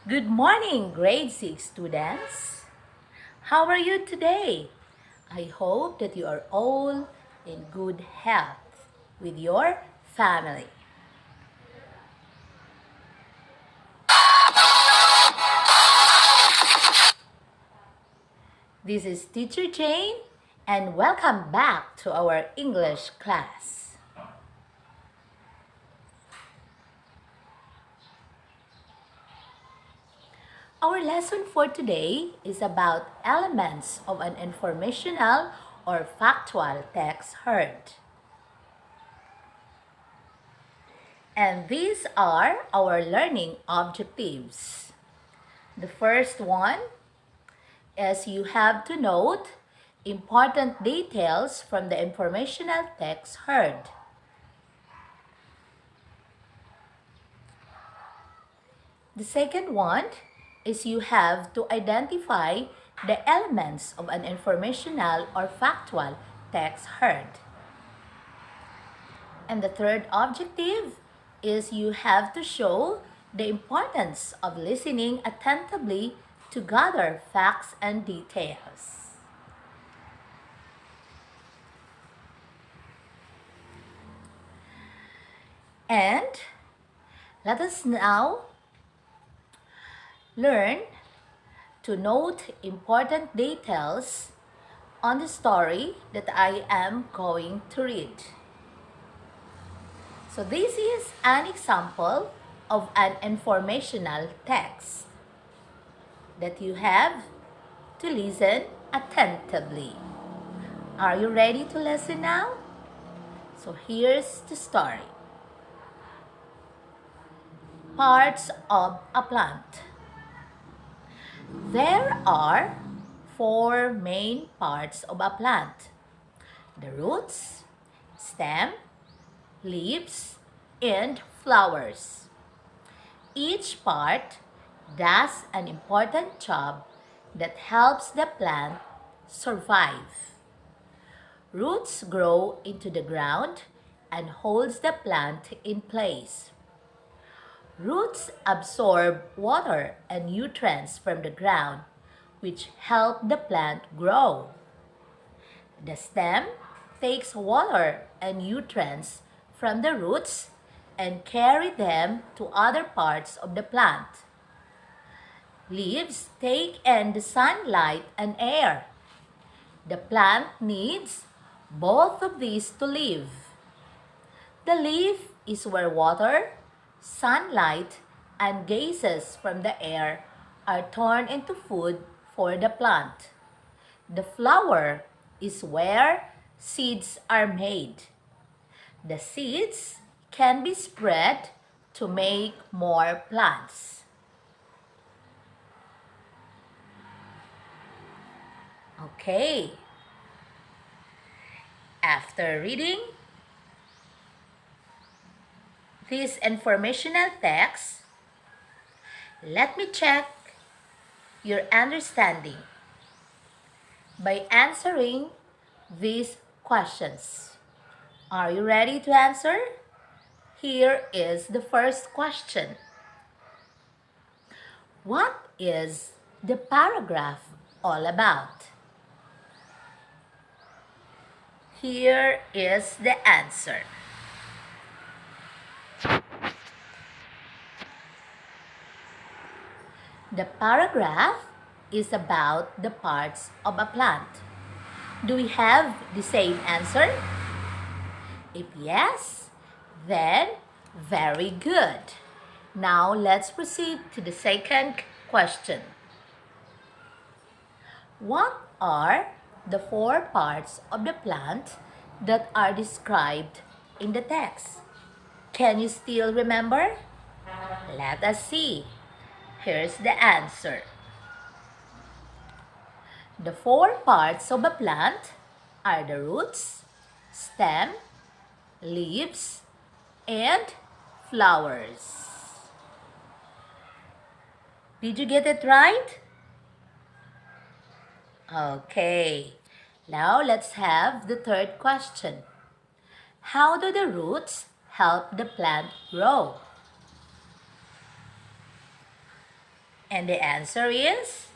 Good morning, grade 6 students. How are you today? I hope that you are all in good health with your family. This is Teacher Jane and welcome back to our English class. Our lesson for today is about elements of an informational or factual text heard. And these are our learning objectives. The first one is you have to note important details from the informational text heard. The second one is you have to identify the elements of an informational or factual text heard. And the third objective is you have to show the importance of listening attentively to gather facts and details. And let us now learn to note important details on the story that I am going to read. So this is an example of an informational text that you have to listen attentively. Are you ready to listen now? So here's the story. Parts of a plant. There are 4 main parts of a plant: the roots, stem, leaves, and flowers. Each part does an important job that helps the plant survive. Roots grow into the ground and holds the plant in place. Roots absorb water and nutrients from the ground, which help the plant grow. The stem takes water and nutrients from the roots and carry them to other parts of the plant. Leaves take in the sunlight and air. The plant needs both of these to live. The leaf is where water, sunlight, and gases from the air are turned into food for the plant. The flower is where seeds are made. The seeds can be spread to make more plants. Okay. After reading this informational text, let me check your understanding by answering these questions. Are you ready to answer? Here is the first question. What is the paragraph all about? Here is the answer. The paragraph is about the parts of a plant. Do we have the same answer? If yes, then very good. Now let's proceed to the second question. What are the 4 parts of the plant that are described in the text? Can you still remember? Let us see. Here's the answer. The 4 parts of a plant are the roots, stem, leaves, and flowers. Did you get it right? Okay. Now let's have the third question. How do the roots help the plant grow? And the answer is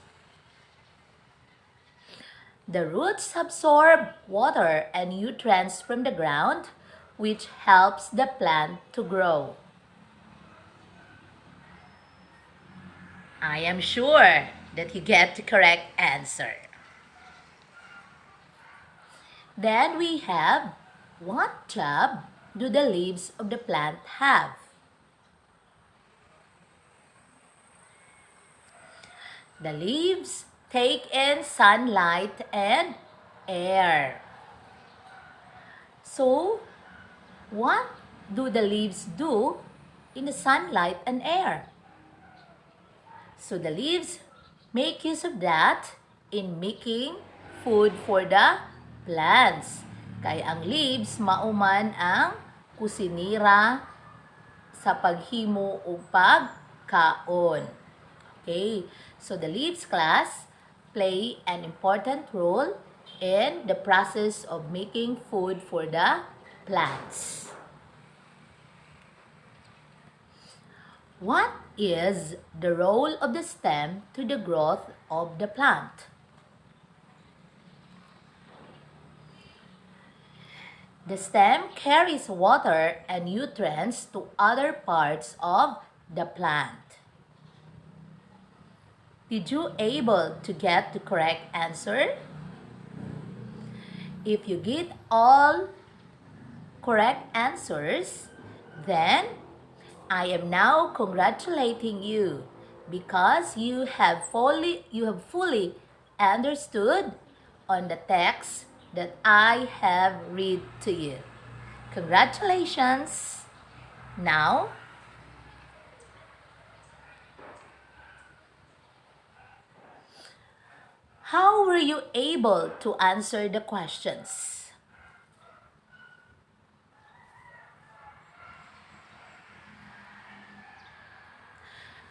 the roots absorb water and nutrients from the ground, which helps the plant to grow. I am sure that you get the correct answer. Then we have, what job do the leaves of the plant have? The leaves take in sunlight and air. So, what do the leaves do in the sunlight and air? So the leaves make use of that in making food for the plants. Kaya ang leaves mauman ang kusinira sa paghimo o pagkaon. Okay, so the leaves class play an important role in the process of making food for the plants. What is the role of the stem to the growth of the plant? The stem carries water and nutrients to other parts of the plant. Did you able to get the correct answer? If you get all correct answers, then I am now congratulating you because you have fully understood on the text that I have read to you. Congratulations! Now, how were you able to answer the questions?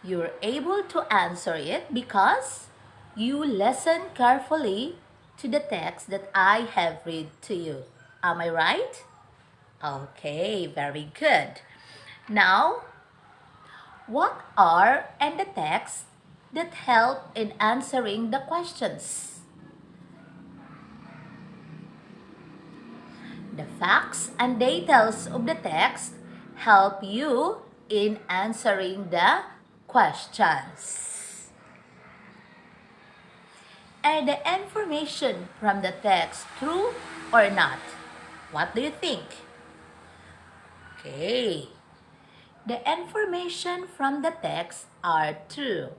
You're able to answer it because you listen carefully to the text that I have read to you. Am I right? Okay, very good. Now, what are and the texts that help in answering the questions? The facts and details of the text help you in answering the questions. And the information from the text true or not? What do you think? Okay. The information from the text are true.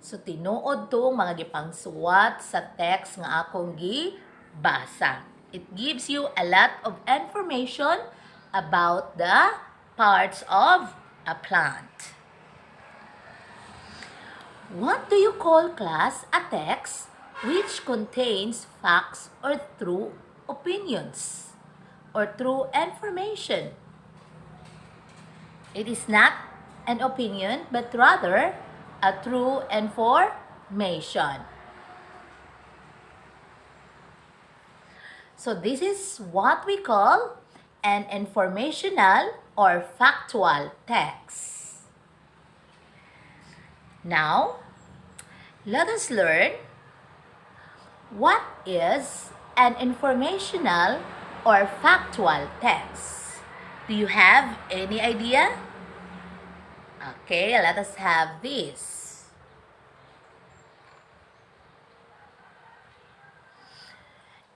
So tinuod tong mga gipangsuwat sa text nga akong gibasa. It gives you a lot of information about the parts of a plant. What do you call, class, a text which contains facts or true opinions or true information? It is not an opinion but rather a true information. So this is what we call an informational or factual text. Now, let us learn what is an informational or factual text. Do you have any idea? Okay, let us have this.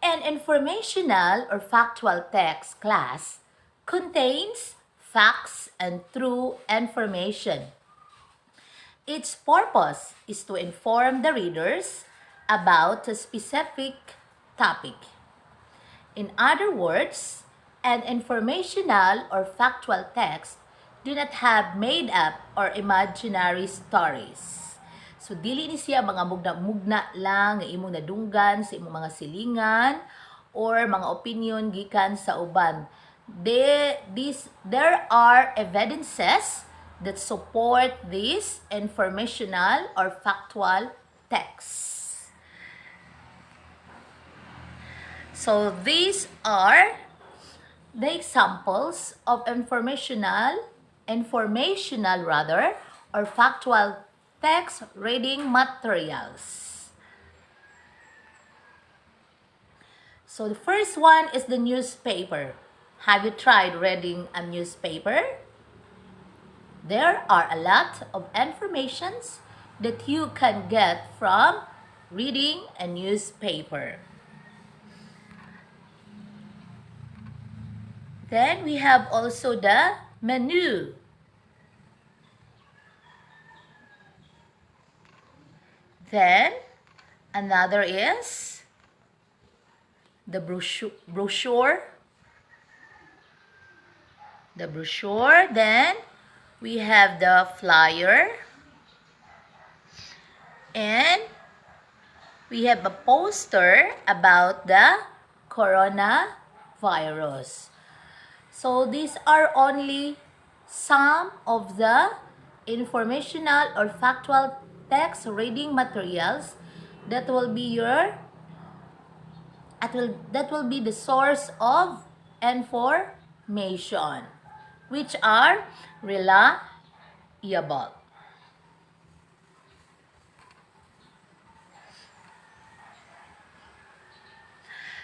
An informational or factual text, class, contains facts and true information. Its purpose is to inform the readers about a specific topic. In other words, an informational or factual text do not have made-up or imaginary stories. So, dili ni siya mga mugna-mugna lang nga imong nadunggan sa imong mga silingan or mga opinion gikan sa uban. There are evidences that support this informational or factual text. So these are the examples of informational or factual text reading materials. So the first one is the newspaper. Have you tried reading a newspaper? There are a lot of informations that you can get from reading a newspaper. Then we have also the menu. Then another is the brochure. The brochure. Then we have the flyer. And we have a poster about the coronavirus. So these are only some of the informational or factual text reading materials that will be the source of information, which are reliable.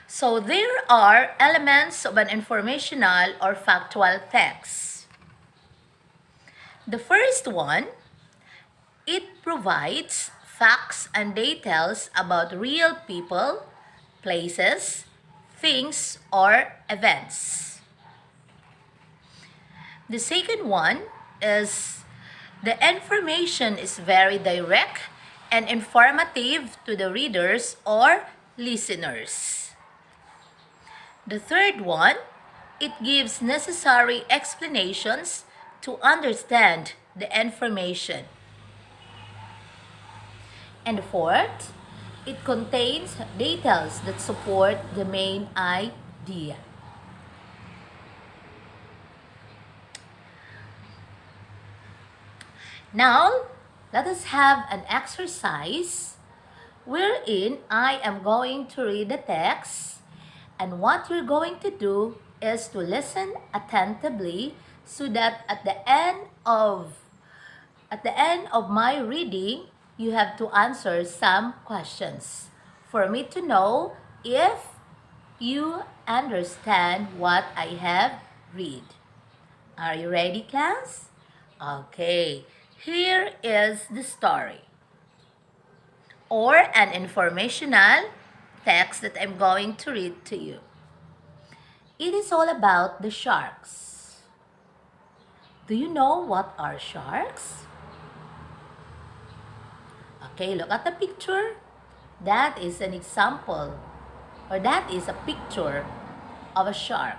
So there are elements of an informational or factual text. The first one, it provides facts and details about real people, places, things, or events. The second one is the information is very direct and informative to the readers or listeners. The third one, it gives necessary explanations to understand the information. And the fourth, it contains details that support the main idea. Now, let us have an exercise wherein I am going to read the text, and what you're going to do is to listen attentively so that at the end of my reading, you have to answer some questions for me to know if you understand what I have read. Are you ready, class? Okay, here is the story or an informational text that I'm going to read to you. It is all about the sharks. Do you know what are sharks? Okay, look at the picture. That is an example, or that is a picture of a shark.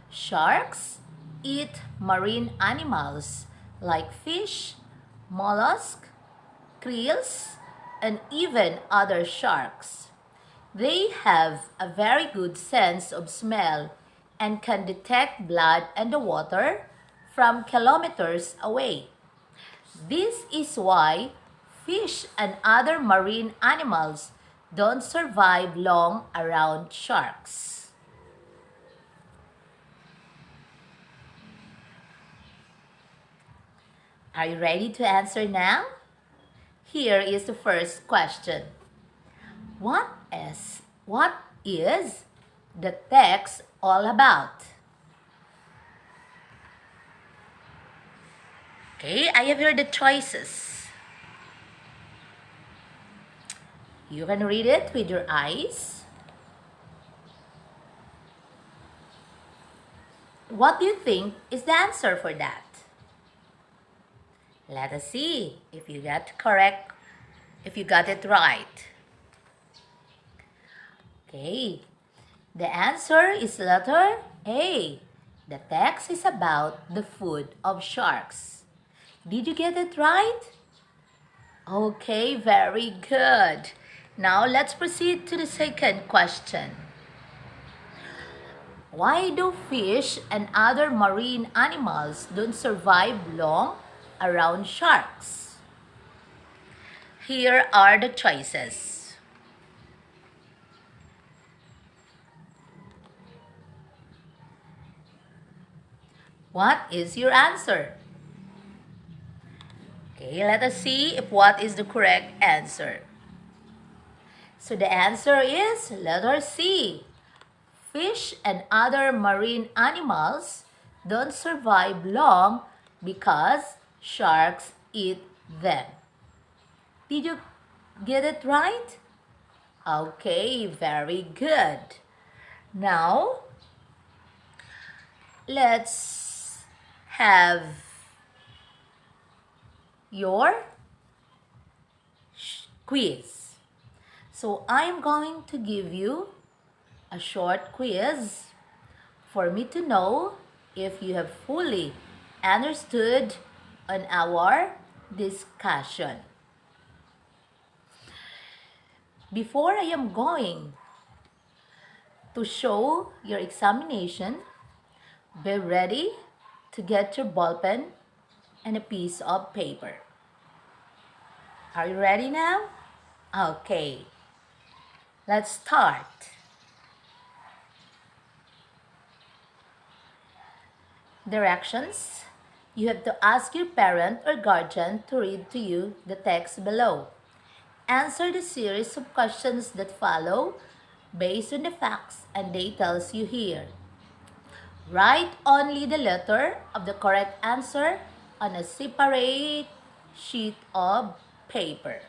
Sharks eat marine animals like fish, mollusks, krill, and even other sharks. They have a very good sense of smell and can detect blood in the water from kilometers away. This is why fish and other marine animals don't survive long around sharks. Are you ready to answer now? Here is the first question. What is the text all about? Okay, I have here the choices. You can read it with your eyes. What do you think is the answer for that? Let us see if you got it right. Okay, the answer is letter A. The text is about the food of sharks. Did you get it right? Okay, very good. Now let's proceed to the second question. Why do fish and other marine animals don't survive long around sharks? Here are the choices. What is your answer? Okay, let us see if what is the correct answer. So the answer is letter C. Fish and other marine animals don't survive long because sharks eat them. Did you get it right? Okay, very good. Now, let's have your quiz. So, I'm going to give you a short quiz for me to know if you have fully understood on our discussion. Before I am going to show your examination, be ready to get your ballpen and a piece of paper. Are you ready now? Okay, let's start. Directions. You have to ask your parent or guardian to read to you the text below. Answer the series of questions that follow based on the facts and details you hear. Write only the letter of the correct answer on a separate sheet of paper.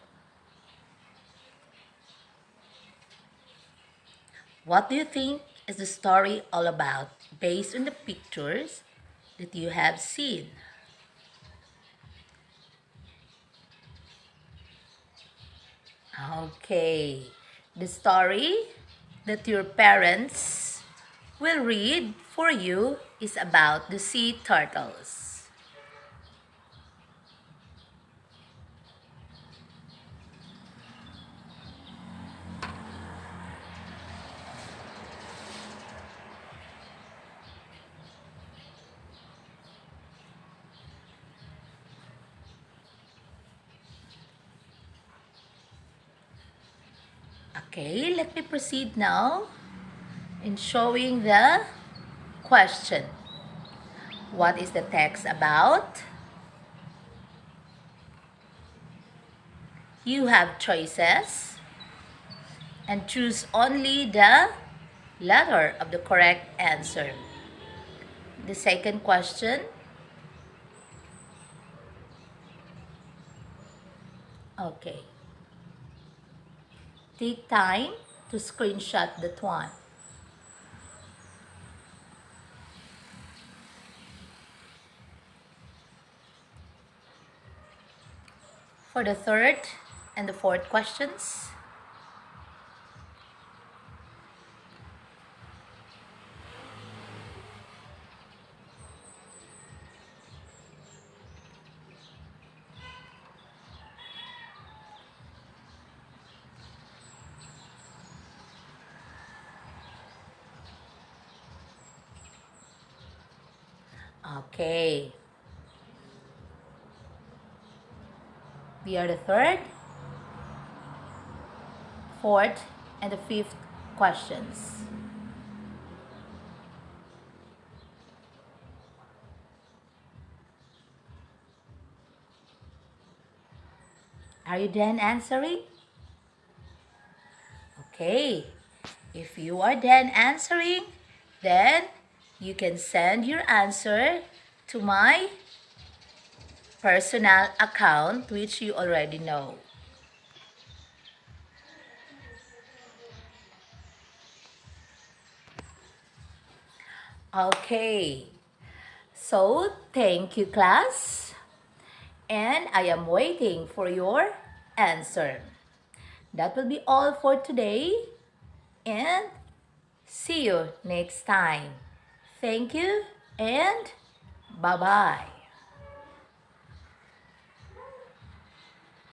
What do you think is the story all about based on the pictures that you have seen? Okay, the story that your parents will read for you is about the sea turtles. Okay, let me proceed now in showing the question. What is the text about? You have choices and choose only the letter of the correct answer. The second question. Okay. Take time to screenshot that one. For the third and the fourth questions. Okay. We are the third, fourth, and the fifth questions. Are you done answering? Okay. If you are done answering, then you can send your answer to my personal account, which you already know. Okay. So, thank you, class. And I am waiting for your answer. That will be all for today. And see you next time. Thank you and bye-bye.